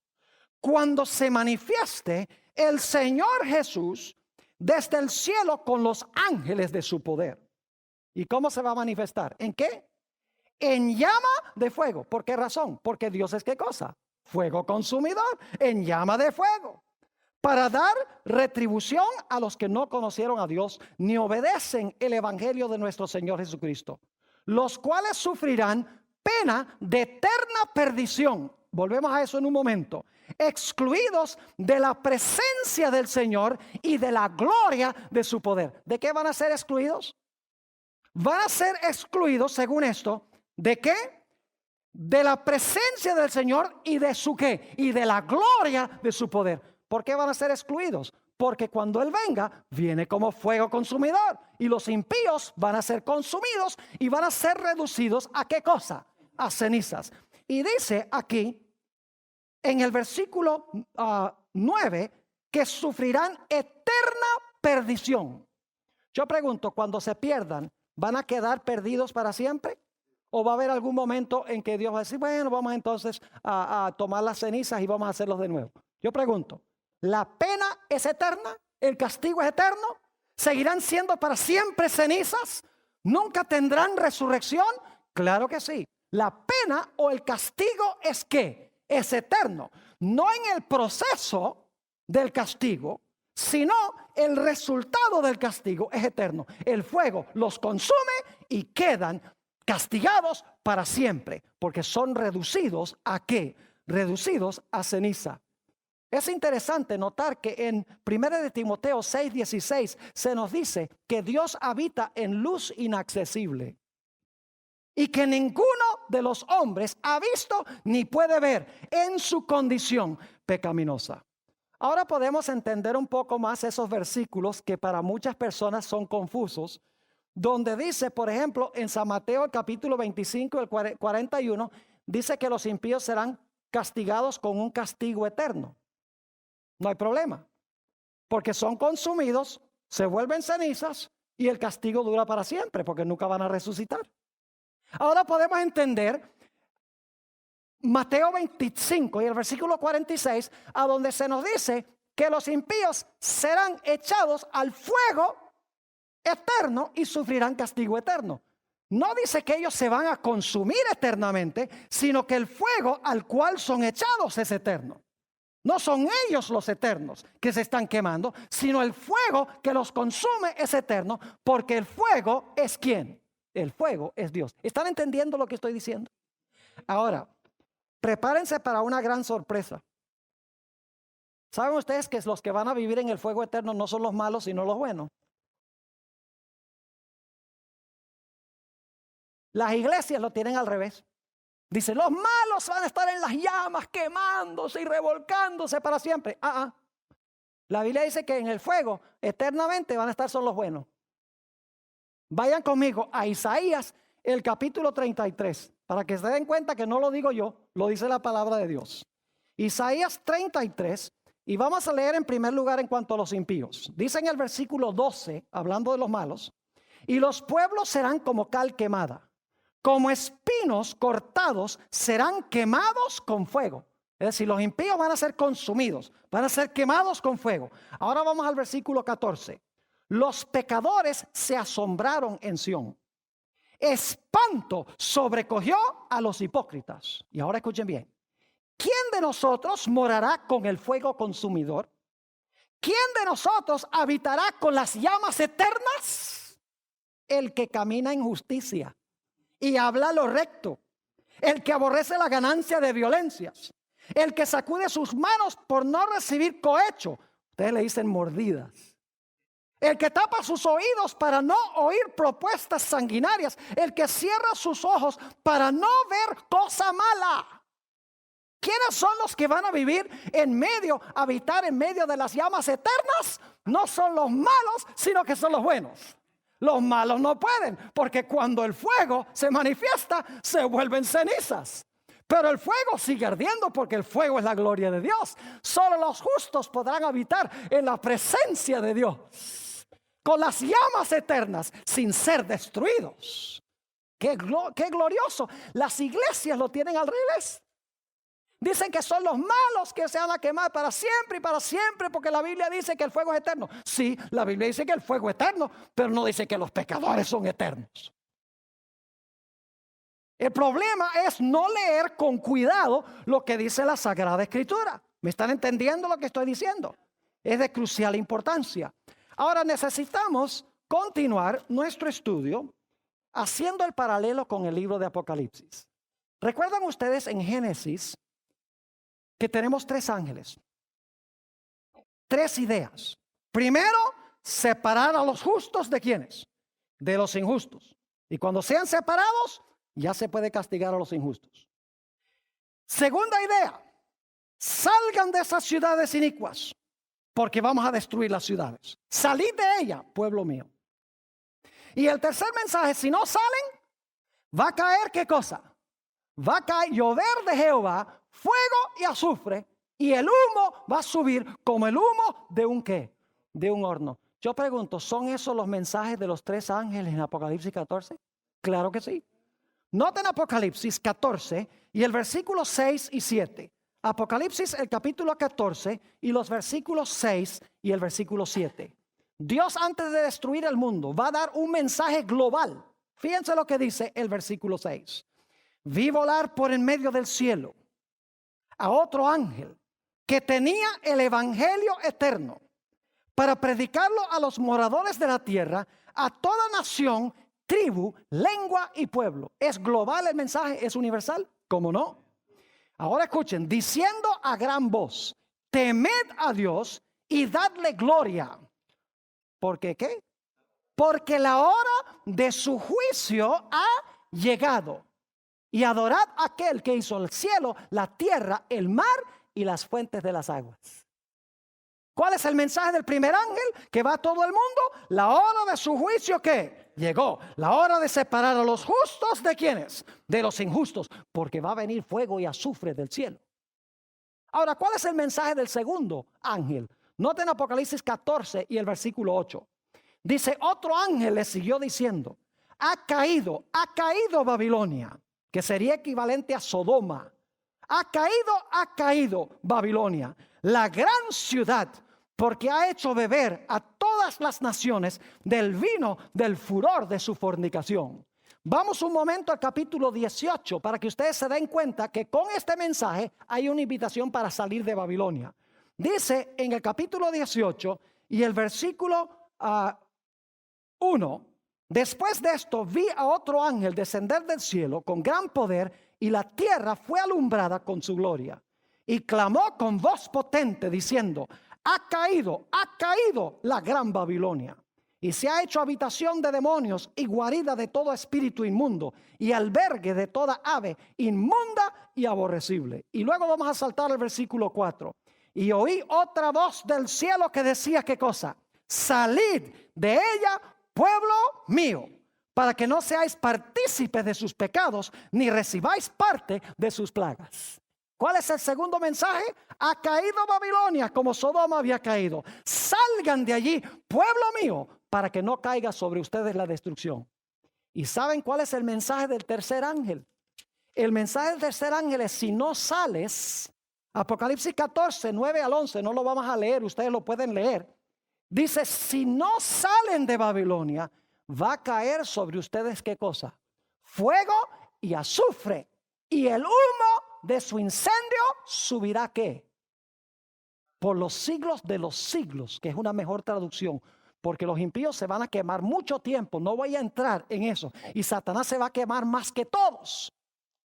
cuando se manifieste el Señor Jesús desde el cielo con los ángeles de su poder. ¿Y cómo se va a manifestar? ¿En qué? En llama de fuego. ¿Por qué razón? Porque Dios es ¿qué cosa? Fuego consumidor, en llama de fuego. Para dar retribución a los que no conocieron a Dios ni obedecen el evangelio de nuestro Señor Jesucristo, los cuales sufrirán pena de eterna perdición. Volvemos a eso en un momento. Excluidos de la presencia del Señor y de la gloria de su poder. ¿De qué van a ser excluidos? Van a ser excluidos, según esto, ¿de qué? De la presencia del Señor y de su ¿qué? Y de la gloria de su poder. ¿Por qué van a ser excluidos? Porque cuando Él venga, viene como fuego consumidor. Y los impíos van a ser consumidos y van a ser reducidos ¿a qué cosa? A cenizas. Y dice aquí, en el versículo 9, que sufrirán eterna perdición. Yo pregunto, cuando se pierdan, ¿van a quedar perdidos para siempre? ¿O va a haber algún momento en que Dios va a decir, bueno, vamos entonces a tomar las cenizas y vamos a hacerlos de nuevo? Yo pregunto, ¿la pena es eterna? ¿El castigo es eterno? ¿Seguirán siendo para siempre cenizas? ¿Nunca tendrán resurrección? Claro que sí. La pena o el castigo es ¿qué? Es eterno. No en el proceso del castigo, sino el resultado del castigo es eterno. El fuego los consume y quedan castigados para siempre, porque son reducidos ¿a qué? Reducidos a ceniza. Es interesante notar que en 1 de Timoteo 6:16 se nos dice que Dios habita en luz inaccesible y que ninguno de los hombres ha visto ni puede ver en su condición pecaminosa. Ahora podemos entender un poco más esos versículos que para muchas personas son confusos, donde dice, por ejemplo, en San Mateo el capítulo 25, el 41, dice que los impíos serán castigados con un castigo eterno. No hay problema, porque son consumidos, se vuelven cenizas Y el castigo dura para siempre porque nunca van a resucitar. Ahora podemos entender Mateo 25 y el versículo 46, a donde se nos dice que los impíos serán echados al fuego eterno y sufrirán castigo eterno. No dice que ellos se van a consumir eternamente, sino que el fuego al cual son echados es eterno. No son ellos los eternos que se están quemando, sino el fuego que los consume es eterno, porque el fuego es ¿quién? El fuego es Dios. ¿Están entendiendo lo que estoy diciendo? Ahora, prepárense para una gran sorpresa. ¿Saben ustedes que los que van a vivir en el fuego eterno no son los malos, sino los buenos? Las iglesias lo tienen al revés. Dice, los malos van a estar en las llamas quemándose y revolcándose para siempre. La Biblia dice que en el fuego eternamente van a estar solo los buenos. Vayan conmigo a Isaías, el capítulo 33, para que se den cuenta que no lo digo yo, lo dice la palabra de Dios. Isaías 33, y vamos a leer en primer lugar en cuanto a los impíos. Dice en el versículo 12, hablando de los malos, y los pueblos serán como cal quemada. Como espinos cortados serán quemados con fuego. Es decir, los impíos van a ser consumidos, van a ser quemados con fuego. Ahora vamos al versículo 14. Los pecadores se asombraron en Sión. Espanto sobrecogió a los hipócritas. Y ahora escuchen bien. ¿Quién de nosotros morará con el fuego consumidor? ¿Quién de nosotros habitará con las llamas eternas? El que camina en justicia y habla lo recto, el que aborrece la ganancia de violencias, el que sacude sus manos por no recibir cohecho, ustedes le dicen mordidas, el que tapa sus oídos para no oír propuestas sanguinarias, el que cierra sus ojos para no ver cosa mala. ¿Quiénes son los que van a vivir en medio, habitar en medio de las llamas eternas? No son los malos, sino que son los buenos. Los malos no pueden, porque cuando el fuego se manifiesta, se vuelven cenizas. Pero el fuego sigue ardiendo porque el fuego es la gloria de Dios. Solo los justos podrán habitar en la presencia de Dios, con las llamas eternas, sin ser destruidos. ¡Qué glorioso! Las iglesias lo tienen al revés. Dicen que son los malos que se van a quemar para siempre, porque la Biblia dice que el fuego es eterno. Sí, la Biblia dice que el fuego es eterno, pero no dice que los pecadores son eternos. El problema es no leer con cuidado lo que dice la Sagrada Escritura. ¿Me están entendiendo lo que estoy diciendo? Es de crucial importancia. Ahora necesitamos continuar nuestro estudio haciendo el paralelo con el libro de Apocalipsis. ¿Recuerdan ustedes en Génesis que tenemos 3 ángeles? 3 ideas. Primero, separar a los justos de ¿quiénes? De los injustos. Y cuando sean separados, ya se puede castigar a los injustos. Segunda idea, salgan de esas ciudades inicuas, porque vamos a destruir las ciudades. Salid de ella, pueblo mío. Y el tercer mensaje, si no salen, va a caer ¿qué cosa? Va a caer llover de Jehová, fuego y azufre, y el humo va a subir como el humo de un ¿qué? De un horno. Yo pregunto, ¿son esos los mensajes de los 3 ángeles en Apocalipsis 14? Claro que sí. Noten Apocalipsis 14 y el versículo 6 y 7. Apocalipsis el capítulo 14 y los versículos 6 y el versículo 7. Dios antes de destruir el mundo va a dar un mensaje global. Fíjense lo que dice el versículo 6. Vi volar por en medio del cielo a otro ángel que tenía el evangelio eterno para predicarlo a los moradores de la tierra, a toda nación, tribu, lengua y pueblo. ¿Es global el mensaje? ¿Es universal? ¿Cómo no? Ahora escuchen, diciendo a gran voz, temed a Dios y dadle gloria. ¿Por qué qué? Porque la hora de su juicio ha llegado. Y adorad a aquel que hizo el cielo, la tierra, el mar y las fuentes de las aguas. ¿Cuál es el mensaje del primer ángel que va a todo el mundo? La hora de su juicio ¿qué? Llegó. La hora de separar a los justos ¿de quiénes? De los injustos, porque va a venir fuego y azufre del cielo. Ahora, ¿cuál es el mensaje del segundo ángel? Noten Apocalipsis 14 y el versículo 8. Dice, otro ángel le siguió diciendo, ha caído Babilonia, que sería equivalente a Sodoma. Ha caído Babilonia, la gran ciudad, porque ha hecho beber a todas las naciones del vino del furor de su fornicación. Vamos un momento al capítulo 18 para que ustedes se den cuenta que con este mensaje hay una invitación para salir de Babilonia. Dice en el capítulo 18 y el versículo 1, después de esto vi a otro ángel descender del cielo con gran poder, y la tierra fue alumbrada con su gloria. Y clamó con voz potente diciendo, ha caído la gran Babilonia, y se ha hecho habitación de demonios y guarida de todo espíritu inmundo y albergue de toda ave inmunda y aborrecible. Y luego vamos a saltar al versículo 4. Y oí otra voz del cielo que decía, ¿qué cosa? Salid de ella, pueblo mío, para que no seáis partícipes de sus pecados, ni recibáis parte de sus plagas. ¿Cuál es el segundo mensaje? Ha caído Babilonia como Sodoma había caído. Salgan de allí, pueblo mío, para que no caiga sobre ustedes la destrucción. ¿Y saben cuál es el mensaje del tercer ángel? El mensaje del tercer ángel es, si no sales, Apocalipsis 14, 9 al 11, no lo vamos a leer, ustedes lo pueden leer. Dice, si no salen de Babilonia, va a caer sobre ustedes, ¿qué cosa? Fuego y azufre, y el humo de su incendio subirá, ¿qué? Por los siglos de los siglos, que es una mejor traducción, porque los impíos se van a quemar mucho tiempo. No voy a entrar en eso. Y Satanás se va a quemar más que todos.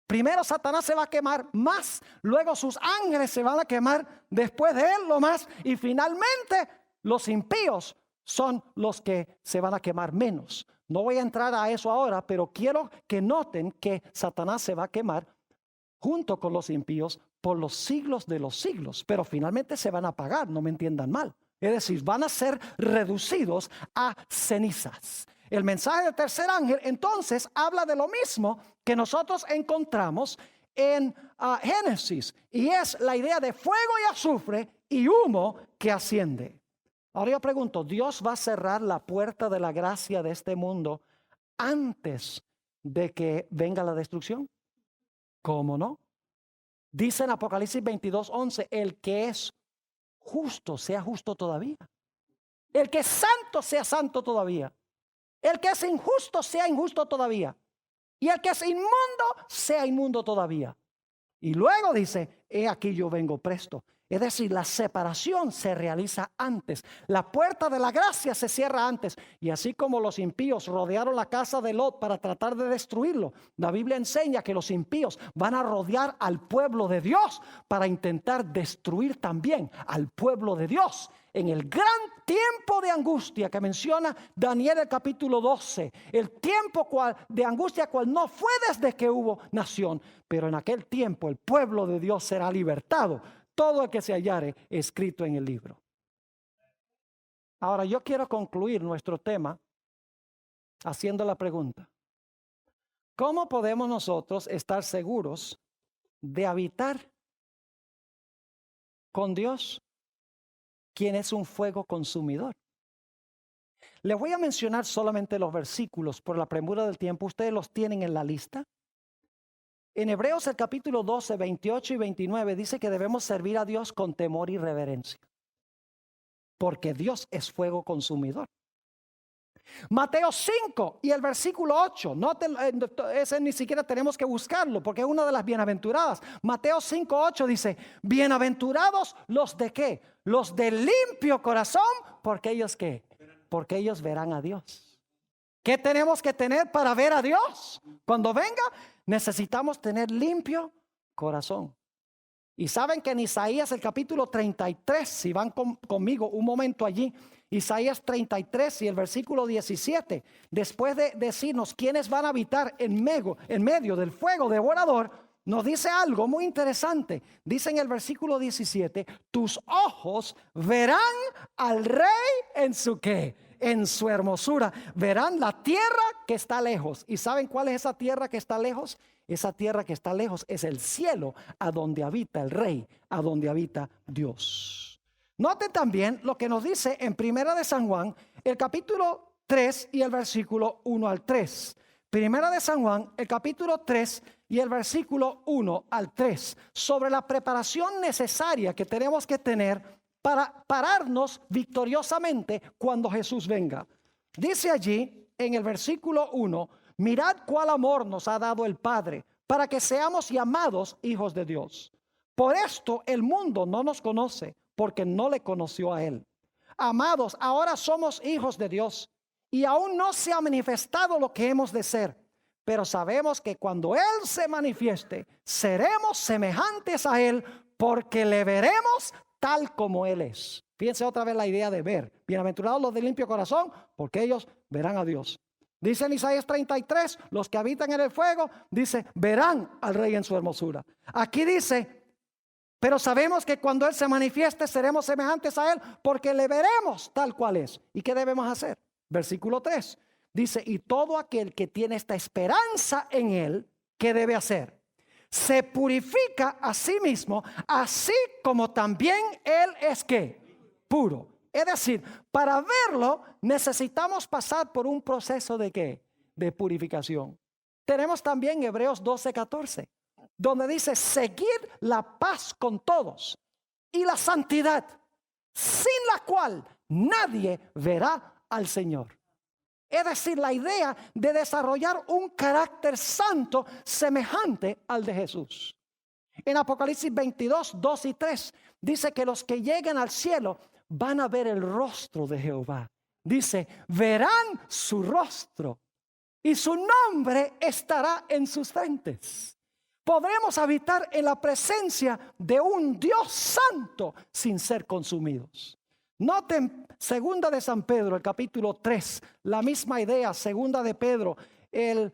Primero Satanás se va a quemar más, luego sus ángeles se van a quemar después de él lo más, y finalmente los impíos son los que se van a quemar menos. No voy a entrar a eso ahora, pero quiero que noten que Satanás se va a quemar junto con los impíos por los siglos de los siglos, pero finalmente se van a apagar, no me entiendan mal. Es decir, van a ser reducidos a cenizas. El mensaje del tercer ángel entonces habla de lo mismo que nosotros encontramos en Génesis, y es la idea de fuego y azufre y humo que asciende. Ahora yo pregunto, ¿Dios va a cerrar la puerta de la gracia de este mundo antes de que venga la destrucción? ¿Cómo no? Dice en Apocalipsis 22:11, el que es justo sea justo todavía. El que es santo sea santo todavía. El que es injusto sea injusto todavía. Y el que es inmundo sea inmundo todavía. Y luego dice, he aquí yo vengo presto. Es decir, la separación se realiza antes. La puerta de la gracia se cierra antes. Y así como los impíos rodearon la casa de Lot para tratar de destruirlo, la Biblia enseña que los impíos van a rodear al pueblo de Dios para intentar destruir también al pueblo de Dios. En el gran tiempo de angustia que menciona Daniel el capítulo 12, el tiempo de angustia cual no fue desde que hubo nación, pero en aquel tiempo el pueblo de Dios será libertado. Todo el que se hallare escrito en el libro. Ahora yo quiero concluir nuestro tema haciendo la pregunta: ¿cómo podemos nosotros estar seguros de habitar con Dios, quien es un fuego consumidor? Les voy a mencionar solamente los versículos por la premura del tiempo. Ustedes los tienen en la lista. En Hebreos el capítulo 12, 28 y 29 dice que debemos servir a Dios con temor y reverencia, porque Dios es fuego consumidor. Mateo 5 y el versículo 8, ese ni siquiera tenemos que buscarlo porque es una de las bienaventuradas. Mateo 5, 8 dice, bienaventurados los de ¿qué? Los de limpio corazón, porque ellos ¿qué? Porque ellos verán a Dios. ¿Qué tenemos que tener para ver a Dios? Cuando venga, necesitamos tener limpio corazón. Y saben que en Isaías el capítulo 33, si van conmigo un momento allí, Isaías 33 y el versículo 17, después de decirnos quiénes van a habitar en medio del fuego devorador, nos dice algo muy interesante. Dice en el versículo 17, tus ojos verán al rey en su ¿qué? En su hermosura. Verán la tierra que está lejos. ¿Y saben cuál es esa tierra que está lejos? Esa tierra que está lejos es el cielo, a donde habita el rey, a donde habita Dios. Noten también lo que nos dice en Primera de San Juan, el capítulo 3 y el versículo 1 al 3. Primera de San Juan, el capítulo 3 y el versículo 1 al 3, sobre la preparación necesaria que tenemos que tener para pararnos victoriosamente cuando Jesús venga. Dice allí en el versículo 1, mirad cuál amor nos ha dado el Padre, para que seamos llamados hijos de Dios. Por esto el mundo no nos conoce, porque no le conoció a Él. Amados, ahora somos hijos de Dios, y aún no se ha manifestado lo que hemos de ser. Pero sabemos que cuando Él se manifieste, seremos semejantes a Él, porque le veremos tal como Él es. Fíjense otra vez la idea de ver. Bienaventurados los de limpio corazón, porque ellos verán a Dios. Dice en Isaías 33, los que habitan en el fuego, dice, verán al Rey en su hermosura. Aquí dice, pero sabemos que cuando Él se manifieste, seremos semejantes a Él, porque le veremos tal cual es. ¿Y qué debemos hacer? Versículo 3 dice, y todo aquel que tiene esta esperanza en Él, ¿qué debe hacer? Se purifica a sí mismo, así como también Él es ¿qué? Puro. Es decir, para verlo necesitamos pasar por un proceso de ¿qué? De purificación. Tenemos también Hebreos 12:14, donde dice, seguid la paz con todos y la santidad, sin la cual nadie verá al Señor. Es decir, la idea de desarrollar un carácter santo semejante al de Jesús. En Apocalipsis 22, 2 y 3 dice que los que lleguen al cielo van a ver el rostro de Jehová. Dice, verán su rostro y su nombre estará en sus frentes. Podremos habitar en la presencia de un Dios santo sin ser consumidos. Noten segunda de San Pedro, el capítulo 3, la misma idea, segunda de Pedro, el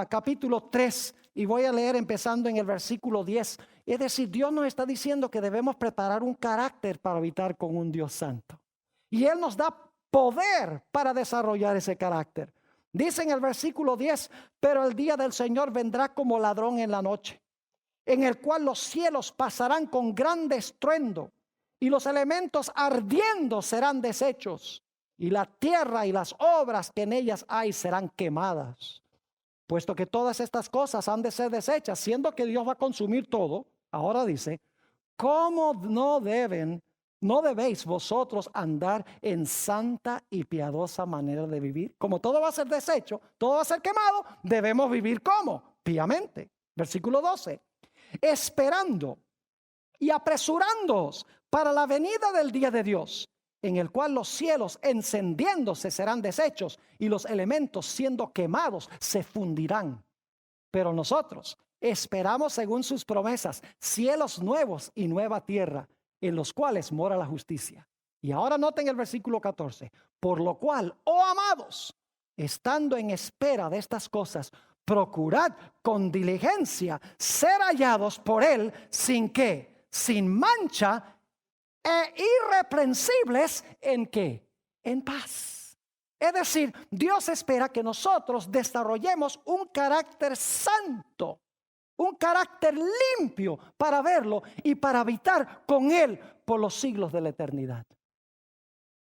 capítulo 3, y voy a leer empezando en el versículo 10. Es decir, Dios nos está diciendo que debemos preparar un carácter para habitar con un Dios santo. Y Él nos da poder para desarrollar ese carácter. Dice en el versículo 10, pero el día del Señor vendrá como ladrón en la noche, en el cual los cielos pasarán con gran estruendo, y los elementos ardiendo serán deshechos, y la tierra y las obras que en ellas hay serán quemadas. Puesto que todas estas cosas han de ser deshechas, siendo que Dios va a consumir todo, ahora dice, ¿cómo no debéis vosotros andar en santa y piadosa manera de vivir? Como todo va a ser deshecho, todo va a ser quemado, debemos vivir ¿cómo? Piamente. Versículo 12. Esperando y apresurándoos para la venida del día de Dios, en el cual los cielos encendiéndose serán deshechos y los elementos siendo quemados se fundirán. Pero nosotros esperamos según sus promesas cielos nuevos y nueva tierra, en los cuales mora la justicia. Y ahora noten el versículo 14. Por lo cual, oh amados, estando en espera de estas cosas, procurad con diligencia ser hallados por Él sin ¿qué? Sin mancha e irreprensibles en ¿qué? En paz. Es decir, Dios espera que nosotros desarrollemos un carácter santo, un carácter limpio para verlo y para habitar con Él por los siglos de la eternidad.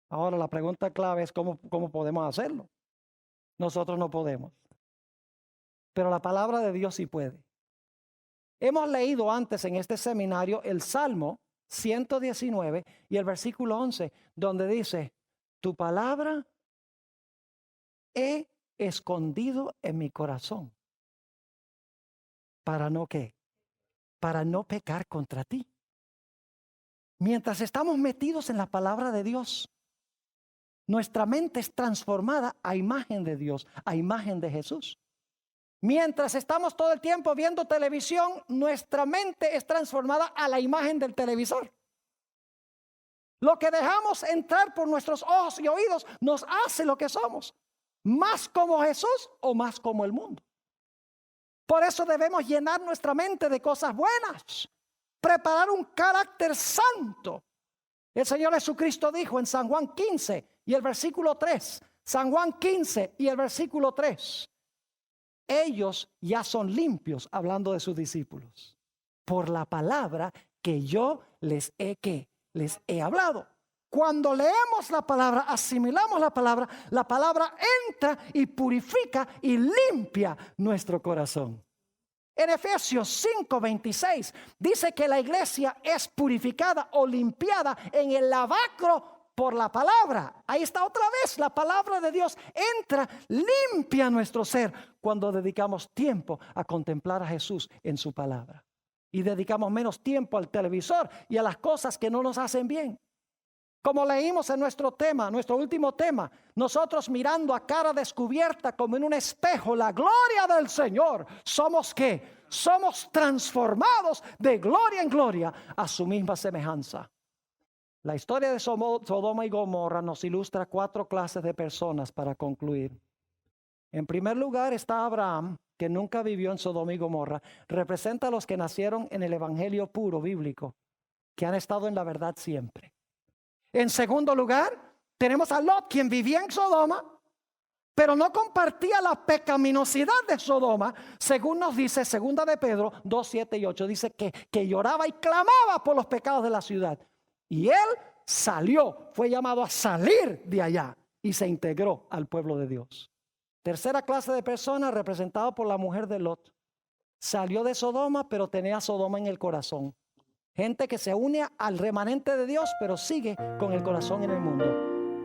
Ahora la pregunta clave es ¿cómo podemos hacerlo? Nosotros no podemos, pero la palabra de Dios sí puede. Hemos leído antes en este seminario el Salmo 119 y el versículo 11, donde dice, tu palabra he escondido en mi corazón. ¿Para no qué? Para no pecar contra ti. Mientras estamos metidos en la palabra de Dios, nuestra mente es transformada a imagen de Dios, a imagen de Jesús. Mientras estamos todo el tiempo viendo televisión, nuestra mente es transformada a la imagen del televisor. Lo que dejamos entrar por nuestros ojos y oídos nos hace lo que somos. Más como Jesús o más como el mundo. Por eso debemos llenar nuestra mente de cosas buenas. Preparar un carácter santo. El Señor Jesucristo dijo en San Juan 15 y el versículo 3. San Juan 15 y el versículo 3. Ellos ya son limpios, hablando de sus discípulos, por la palabra que yo les he ¿qué? les he hablado. Cuando leemos la palabra, asimilamos la palabra entra y purifica y limpia nuestro corazón. En Efesios 5:26 dice que la iglesia es purificada o limpiada en el lavacro por la palabra. Ahí está otra vez, la palabra de Dios entra, limpia nuestro ser cuando dedicamos tiempo a contemplar a Jesús en su palabra. Y dedicamos menos tiempo al televisor y a las cosas que no nos hacen bien. Como leímos en nuestro último tema, nosotros mirando a cara descubierta como en un espejo la gloria del Señor, ¿somos qué? Somos transformados de gloria en gloria a su misma semejanza. La historia de Sodoma y Gomorra nos ilustra 4 clases de personas para concluir. En primer lugar está Abraham, que nunca vivió en Sodoma y Gomorra. Representa a los que nacieron en el evangelio puro bíblico, que han estado en la verdad siempre. En segundo lugar, tenemos a Lot, quien vivía en Sodoma, pero no compartía la pecaminosidad de Sodoma, según nos dice 2 de Pedro 2, 7 y 8. Dice que lloraba y clamaba por los pecados de la ciudad. Y él fue llamado a salir de allá y se integró al pueblo de Dios. Tercera clase de personas representada por la mujer de Lot. Salió de Sodoma, pero tenía Sodoma en el corazón. Gente que se une al remanente de Dios, pero sigue con el corazón en el mundo.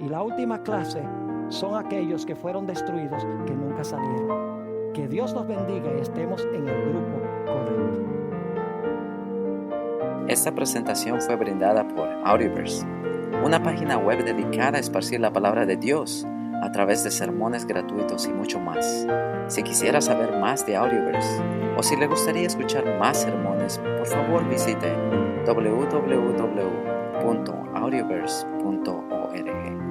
Y la última clase son aquellos que fueron destruidos, que nunca salieron. Que Dios los bendiga y estemos en el grupo correcto. Esta presentación fue brindada por Audioverse, una página web dedicada a esparcir la palabra de Dios a través de sermones gratuitos y mucho más. Si quisiera saber más de Audioverse o si le gustaría escuchar más sermones, por favor visite www.audioverse.org.